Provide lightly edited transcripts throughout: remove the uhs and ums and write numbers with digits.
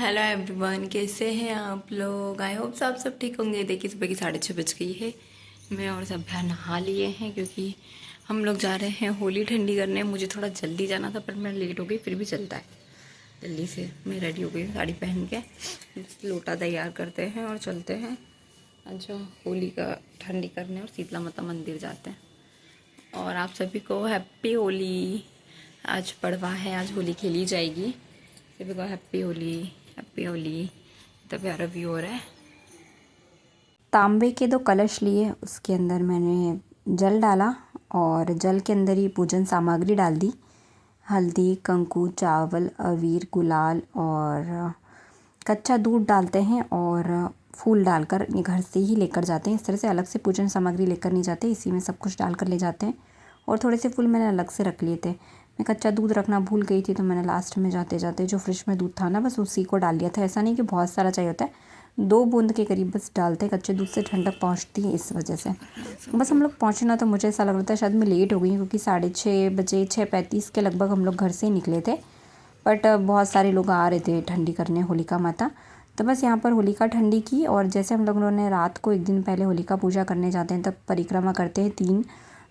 Hello everyone, कैसे हैं आप लोग। आई होप आप सब ठीक होंगे। देखिए सुबह की 6:30 बज गई है। मैं और सब भैया नहा लिए हैं क्योंकि हम लोग जा रहे हैं होली ठंडी करने। मुझे थोड़ा जल्दी जाना था पर मैं लेट हो गई, फिर भी चलता है। जल्दी से मैं रेडी हो गई साड़ी पहन के, लोटा तैयार करते हैं और चलते हैं आज होली का ठंडी करने और शीतला माता मंदिर जाते हैं। और आप सभी को हैप्पी होली। आज पड़वा है, आज होली खेली जाएगी। सभी को हैप्पी होली, हैप्पी होली। इतना प्यारा व्यू हो रहा है। तांबे के 2 कलश लिए, उसके अंदर मैंने जल डाला और जल के अंदर ही पूजन सामग्री डाल दी। हल्दी, कंकु, चावल, अबीर, गुलाल और कच्चा दूध डालते हैं और फूल डालकर ये घर से ही लेकर जाते हैं। इस तरह से अलग से पूजन सामग्री लेकर नहीं जाते, इसी में सब कुछ डालकर ले जाते हैं। और थोड़े से फूल मैंने अलग से रख लिए थे। मैं कच्चा दूध रखना भूल गई थी, तो मैंने लास्ट में जाते जाते जो फ्रिज में दूध था ना, बस उसी को डाल लिया था। ऐसा नहीं कि बहुत सारा चाहिए होता है, 2 बूंद के करीब बस डालते हैं। कच्चे दूध से ठंडक पहुंचती है, इस वजह से बस हम लोग पहुँचे ना। तो मुझे ऐसा लग रहा था शायद मैं लेट हो गई, क्योंकि 6:30 बजे 6:35 के लगभग हम लोग घर से ही निकले थे। बट बहुत सारे लोग आ रहे थे ठंडी करने होलिका माता। तो बस यहाँ पर होलिका ठंडी की। और जैसे हम लोगों ने रात को एक दिन पहले होलिका पूजा करने जाते हैं तब परिक्रमा करते हैं 3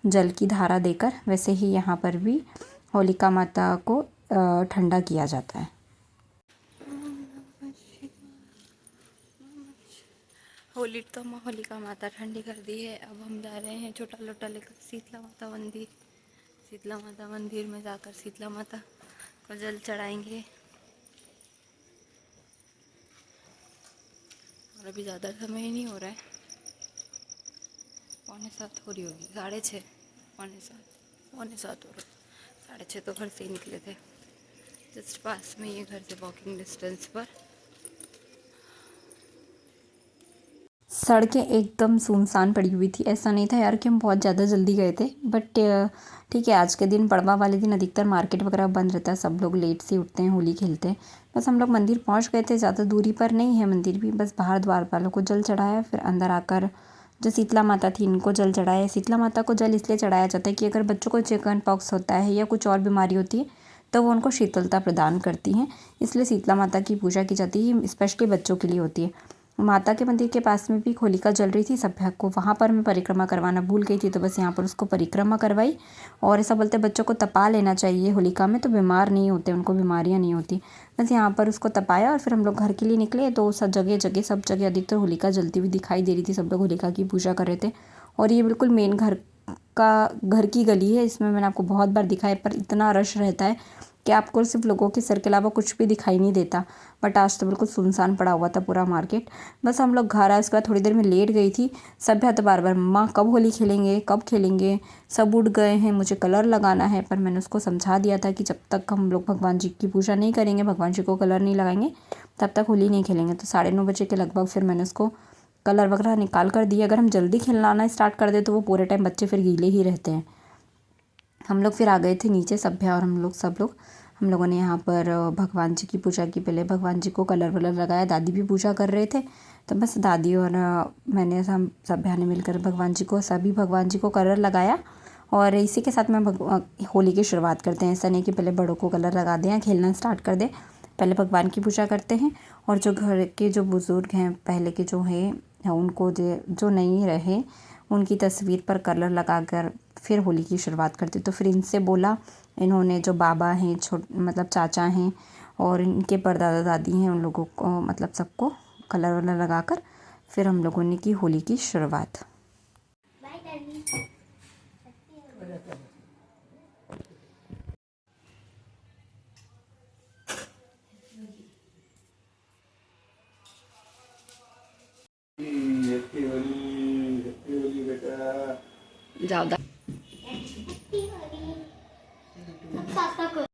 जल की धारा देकर, वैसे ही यहाँ पर भी होलिका माता को ठंडा किया जाता है। होली तो होलिका माता ठंडी कर दी है। अब हम जा रहे हैं छोटा लोटा लेकर शीतला माता मंदिर। शीतला माता मंदिर में जाकर शीतला माता को जल चढ़ाएंगे। और अभी ज़्यादा समय ही नहीं हो रहा है, 6:45 हो रही होगी, 6:30, 6:45 हो रहा है। 6:30 तो घर से ही निकले थे, जस्ट पास में ये घर से वॉकिंग डिस्टेंस पर। सड़कें एकदम सुनसान पड़ी हुई थी। ऐसा नहीं था यार कि हम बहुत ज़्यादा जल्दी गए थे, बट ठीक है, आज के दिन पड़वा वाले दिन अधिकतर मार्केट वगैरह बंद रहता है, सब लोग लेट से उठते हैं, होली खेलते हैं। बस हम लोग मंदिर पहुंच गए थे, ज़्यादा दूरी पर नहीं है मंदिर भी। बस बाहर द्वार वालों को जल चढ़ाया, फिर अंदर आकर जो शीतला माता थी इनको जल चढ़ाया। शीतला माता को जल इसलिए चढ़ाया जाता है कि अगर बच्चों को चिकन पॉक्स होता है या कुछ और बीमारी होती है तो वो उनको शीतलता प्रदान करती हैं, इसलिए शीतला माता की पूजा की जाती है। स्पेशली बच्चों के लिए होती है। माता के मंदिर के पास में भी होलिका जल रही थी सभ्या को, वहाँ पर मैं परिक्रमा करवाना भूल गई थी, तो बस यहाँ पर उसको परिक्रमा करवाई। और ऐसा बोलते हैं बच्चों को तपा लेना चाहिए होलिका में, तो बीमार नहीं होते, उनको बीमारियाँ नहीं होती। बस यहाँ पर उसको तपाया और फिर हम लोग घर के लिए निकले। तो सब जगह अधिकतर होलिका जलती हुई दिखाई दे रही थी, सब लोग होलिका की पूजा कर रहे थे। और ये बिल्कुल मेन घर की गली है, इसमें मैंने आपको बहुत बार दिखाया, पर इतना रश रहता है कि आपको सिर्फ लोगों के सर के अलावा कुछ भी दिखाई नहीं देता। बट आज तो बिल्कुल सुनसान पड़ा हुआ था पूरा मार्केट। बस हम लोग घर आए, उसके बाद थोड़ी देर में लेट गई थी। सभ्या तो बार बार मम्मा कब होली खेलेंगे, कब खेलेंगे, सब उठ गए हैं, मुझे कलर लगाना है। पर मैंने उसको समझा दिया था कि जब तक हम लोग भगवान जी की पूजा नहीं करेंगे, भगवान जी को कलर नहीं लगाएंगे, तब तक होली नहीं खेलेंगे। तो 9:30 बजे के लगभग फिर मैंने उसको कलर वगैरह निकाल कर दिए। अगर हम जल्दी खिलाना स्टार्ट कर दे तो वो पूरे टाइम बच्चे फिर गीले ही रहते हैं। हम लोग फिर आ गए थे नीचे, सभ्या और हम लोगों ने यहाँ पर भगवान जी की पूजा की। पहले भगवान जी को कलर वलर लगाया, दादी भी पूजा कर रहे थे। तो बस दादी और मैंने हम सभ्या ने मिलकर सभी भगवान जी को कलर लगाया। और इसी के साथ में होली की शुरुआत करते हैं। ऐसा नहीं कि पहले बड़ों को कलर लगा दें या खेलना स्टार्ट कर दें, पहले भगवान की पूजा करते हैं। और जो घर के जो बुज़ुर्ग हैं पहले के जो हैं, उनको जो नहीं रहे, उनकी तस्वीर पर कलर लगाकर फिर होली की शुरुआत करते। तो फिर इनसे बोला, इन्होंने जो बाबा हैं, मतलब चाचा हैं और इनके परदादा दादी हैं, उन लोगों को मतलब सबको कलर वलर लगाकर फिर हम लोगों ने की होली की शुरुआत। ज़्यादा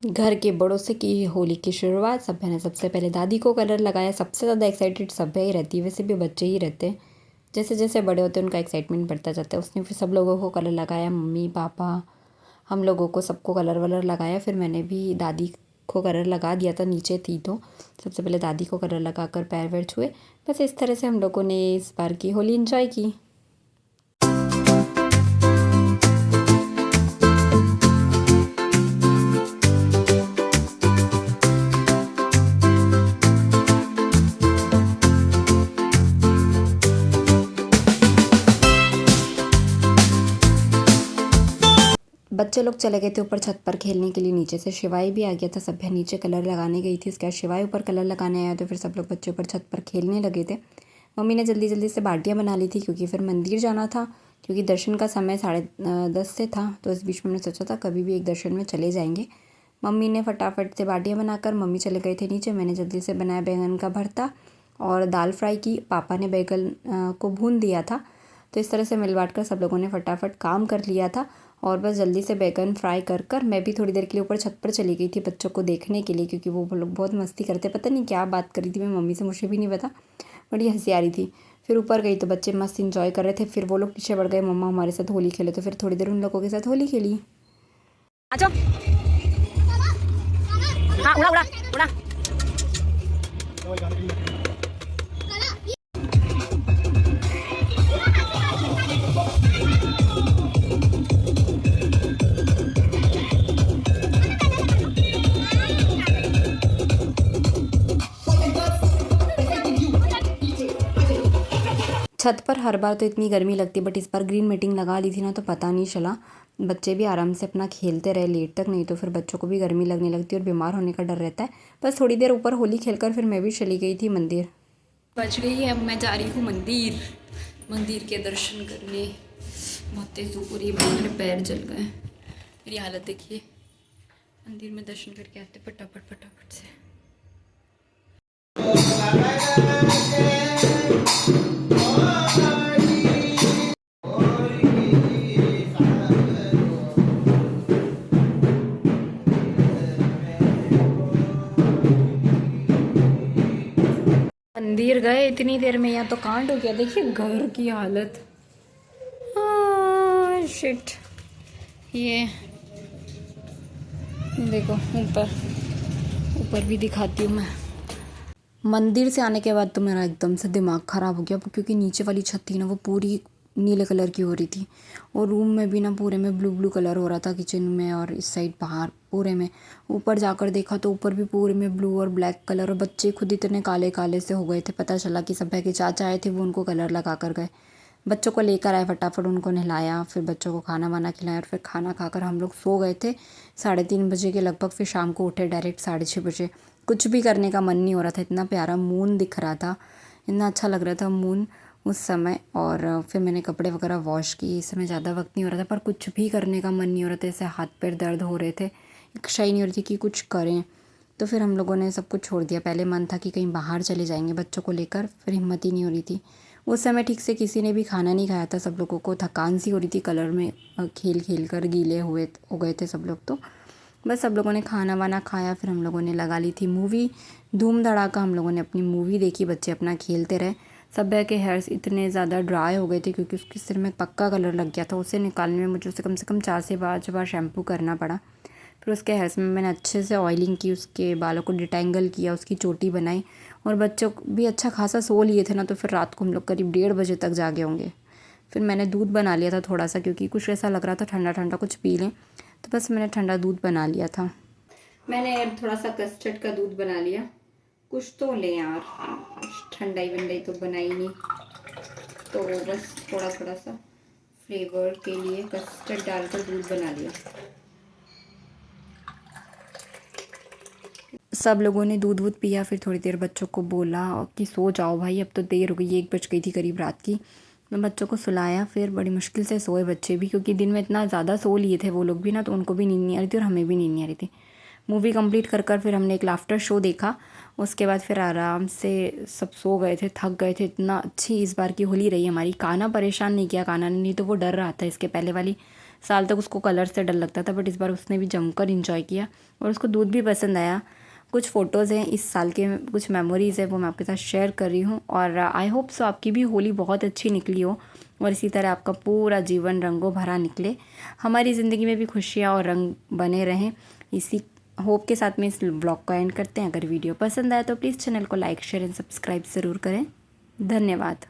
घर के बड़ों से की होली की शुरुआत। सभ्या ने सबसे पहले दादी को कलर लगाया। सबसे ज़्यादा एक्साइटेड सभ्या ही रहती है, वैसे भी बच्चे ही रहते हैं। जैसे जैसे बड़े होते हैं उनका एक्साइटमेंट बढ़ता जाता है। उसने फिर सब लोगों को कलर लगाया, मम्मी पापा हम लोगों को सबको कलर वलर लगाया। फिर मैंने भी दादी को कलर लगा दिया था, नीचे थी तो सबसे पहले दादी को कलर लगा कर पैर वैर छुए। बस इस तरह से हम लोगों ने इस बार की होली एंजॉय की। बच्चे लोग चले गए थे ऊपर छत पर खेलने के लिए। नीचे से शिवाय भी आ गया था। सभ्या नीचे कलर लगाने गई थी, उसके बाद शिवाय ऊपर कलर लगाने आया, तो फिर सब लोग बच्चे ऊपर छत पर खेलने लगे थे। मम्मी ने जल्दी जल्दी से बाटियाँ बना ली थी क्योंकि फिर मंदिर जाना था, क्योंकि दर्शन का समय 10:30 से था। तो इस बीच में हमने सोचा था कभी भी एक दर्शन में चले जाएंगे। मम्मी ने फटाफट से बाटियाँ बनाकर मम्मी चले गए थे नीचे। मैंने जल्दी से बनाया बैंगन का भरता और दाल फ्राई की। पापा ने बैगन को भून दिया था। तो इस तरह से मिल बांट कर सब लोगों ने फटाफट काम कर लिया था और बस जल्दी से बैगन फ्राई कर मैं भी थोड़ी देर के लिए ऊपर छत पर चली गई थी बच्चों को देखने के लिए, क्योंकि वो लोग बहुत मस्ती करते। पता नहीं क्या बात करी थी मैं मम्मी से, मुझे भी नहीं पता, बड़ी हंसी आ रही थी। फिर ऊपर गई तो बच्चे मस्त इंजॉय कर रहे थे। फिर वो लोग पीछे बढ़ गए, मम्मा हमारे साथ होली खेले, तो फिर थोड़ी देर उन लोगों के साथ होली खेली। आजो हाँ, उड़ा उड़ा उड़ा। छत पर हर बार तो इतनी गर्मी लगती है, बट इस बार ग्रीन मीटिंग लगा ली थी ना, तो पता नहीं चला। बच्चे भी आराम से अपना खेलते रहे लेट तक, नहीं तो फिर बच्चों को भी गर्मी लगने लगती है और बीमार होने का डर रहता है। बस थोड़ी देर ऊपर होली खेलकर फिर मैं भी चली गई थी मंदिर। बच गई है, अब मैं जा रही हूँ मंदिर, मंदिर के दर्शन करने। बहुत तेज धूप हो रही है, मेरे पैर जल गए, मेरी हालत देखिए। मंदिर में दर्शन करके आते फटाफट फटाफट से। मंदिर गए इतनी देर में, यहाँ तो कांड हो गया। देखिए घर की हालत, शिट। ये देखो ऊपर भी दिखाती हूँ मैं। मंदिर से आने के बाद तो मेरा एकदम से दिमाग ख़राब हो गया, क्योंकि नीचे वाली छत थी ना वो पूरी नीले कलर की हो रही थी, और रूम में भी ना पूरे में ब्लू ब्लू कलर हो रहा था, किचन में और इस साइड बाहर पूरे में। ऊपर जाकर देखा तो ऊपर भी पूरे में ब्लू और ब्लैक कलर, और बच्चे खुद इतने काले काले से हो गए थे। पता चला कि सभ्या के चाचा आए थे, वो उनको कलर लगा कर गए। बच्चों को लेकर आए, फटाफट उनको नहलाया, फिर बच्चों को खाना वाना खिलाया, और फिर खाना खाकर हम लोग सो गए थे 3:30 बजे के लगभग। फिर शाम को उठे डायरेक्ट 6:30 बजे। कुछ भी करने का मन नहीं हो रहा था, इतना प्यारा मून दिख रहा था, इतना अच्छा लग रहा था मून उस समय। और फिर मैंने कपड़े वगैरह वॉश किए। इस समय ज़्यादा वक्त नहीं हो रहा था, पर कुछ भी करने का मन नहीं हो रहा था। ऐसे हाथ पैर दर्द हो रहे थे, इच्छा ही नहीं हो रही थी कि कुछ करें। तो फिर हम लोगों ने सब कुछ छोड़ दिया। पहले मन था कि कहीं बाहर चले जाएंगे बच्चों को लेकर, फिर हिम्मत ही नहीं हो रही थी। उस समय ठीक से किसी ने भी खाना नहीं खाया था, सब लोगों को थकान सी हो रही थी, कलर में खेल खेल कर गीले हो गए थे सब लोग। तो बस सब लोगों ने खाना वाना खाया, फिर हम लोगों ने लगा ली थी मूवी, धूम धड़ाका। हम लोगों ने अपनी मूवी देखी, बच्चे अपना खेलते रहे। सभ्या के हेयर्स इतने ज़्यादा ड्राई हो गए थे क्योंकि उसके सिर में पक्का कलर लग गया था। उसे निकालने में मुझे उसे कम से कम 4 से 5 बार शैम्पू करना पड़ा। फिर उसके हेयर्स में मैंने अच्छे से ऑयलिंग की, उसके बालों को डिटेंगल किया, उसकी चोटी बनाई, और बच्चों भी अच्छा खासा सो लिए थे ना, तो फिर रात को हम लोग करीब 1:30 बजे तक जागे होंगे। फिर मैंने दूध बना लिया था थोड़ा सा, क्योंकि कुछ ऐसा लग रहा था ठंडा ठंडा कुछ पी लें, तो बस मैंने ठंडा दूध बना लिया था। मैंने थोड़ा सा कस्टर्ड का दूध बना लिया। कुछ तो ले यार, ठंडाई वंडाई तो बनाई नहीं, तो बस थोड़ा थोड़ा सा फ्लेवर के लिए कस्टर्ड डालकर दूध बना लिया। सब लोगों ने दूध वूध पिया। फिर थोड़ी देर बच्चों को बोला कि सो जाओ भाई, अब तो देर हो गई, 1 बज गई थी करीब रात की। मैं बच्चों को सुलाया, फिर बड़ी मुश्किल से सोए बच्चे भी, क्योंकि दिन में इतना ज़्यादा सो लिए थे वो लोग भी ना, तो उनको भी नींद नहीं आ रही थी और हमें भी नींद नहीं आ रही थी। मूवी कंप्लीट कर फिर हमने एक लाफ्टर शो देखा। उसके बाद फिर आराम से सब सो गए थे, थक गए थे। इतना अच्छी इस बार की होली रही हमारी। कान्हा परेशान नहीं किया, कान्हा ने, नहीं तो वो डर रहा था। इसके पहले वाली साल तक उसको कलर से डर लगता था, बट इस बार उसने भी जमकर इंजॉय किया और उसको दूध भी पसंद आया। कुछ फ़ोटोज़ हैं इस साल के, कुछ मेमोरीज़ है, वो मैं आपके साथ शेयर कर रही हूँ। और आई होप सो आपकी भी होली बहुत अच्छी निकली हो, और इसी तरह आपका पूरा जीवन रंगों भरा निकले। हमारी ज़िंदगी में भी खुशियाँ और रंग बने रहें। इसी होप के साथ में इस ब्लॉग को एंड करते हैं। अगर वीडियो पसंद आए तो प्लीज़ चैनल को लाइक शेयर एंड सब्सक्राइब ज़रूर करें। धन्यवाद।